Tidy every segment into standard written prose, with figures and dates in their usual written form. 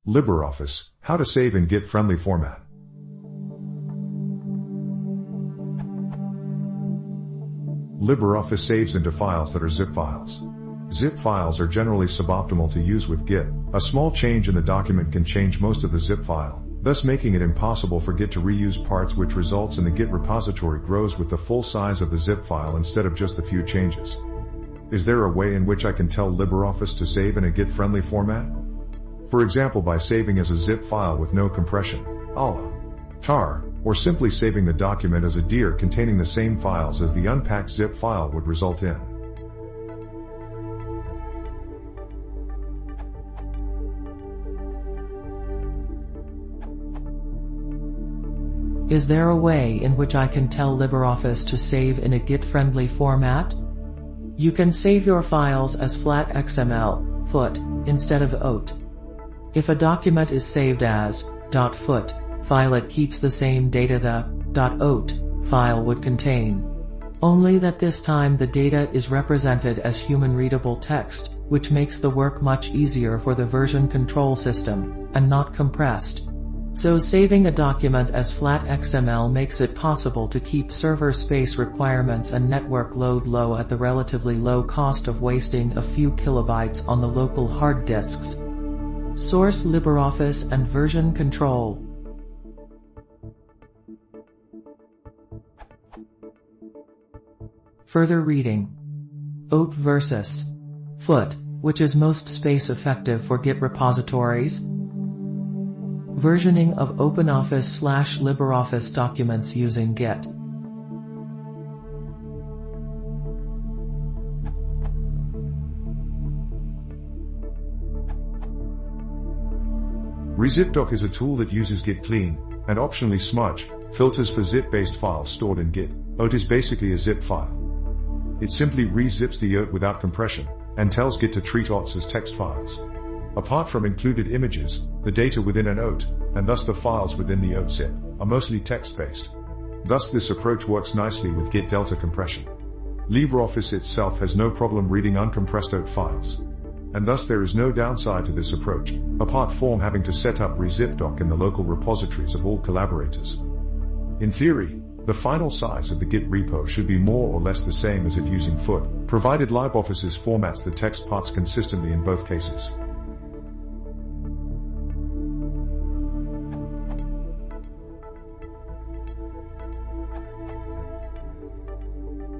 LibreOffice, how to save in Git-friendly format. LibreOffice saves into files that are zip files. Zip files are generally suboptimal to use with Git. A small change in the document can change most of the zip file, thus making it impossible for Git to reuse parts, which results in the Git repository grows with the full size of the zip file instead of just the few changes. Is there a way in which I can tell LibreOffice to save in a Git-friendly format? For example, by saving as a zip file with no compression, a la tar, or simply saving the document as a dir containing the same files as the unpacked zip file would result in. Is there a way in which I can tell LibreOffice to save in a Git-friendly format? You can save your files as flat XML, foot, instead of OT. If a document is saved as .foot file, it keeps the same data the .oat file would contain. Only that this time the data is represented as human-readable text, which makes the work much easier for the version control system, and not compressed. So saving a document as flat XML makes it possible to keep server space requirements and network load low at the relatively low cost of wasting a few kilobytes on the local hard disks. Source: LibreOffice and version control. Further reading. OT versus foot, which is most space effective for Git repositories? Versioning of OpenOffice/LibreOffice documents using Git. ReZipDoc is a tool that uses Git clean, and optionally smudge, filters for zip-based files stored in Git. OT is basically a zip file. It simply re-zips the OT without compression, and tells Git to treat OTs as text files. Apart from included images, the data within an OT, and thus the files within the OT zip, are mostly text-based. Thus this approach works nicely with Git delta compression. LibreOffice itself has no problem reading uncompressed OT files. And thus there is no downside to this approach, apart from having to set up ReZipDoc in the local repositories of all collaborators. In theory, the final size of the Git repo should be more or less the same as if using foot, provided LibreOffice formats the text parts consistently in both cases.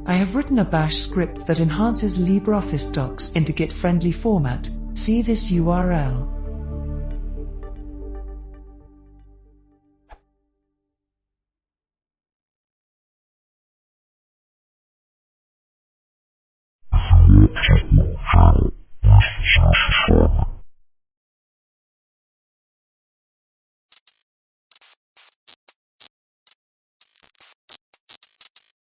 I have written a bash script that enhances LibreOffice docs into Git-friendly format. See this URL.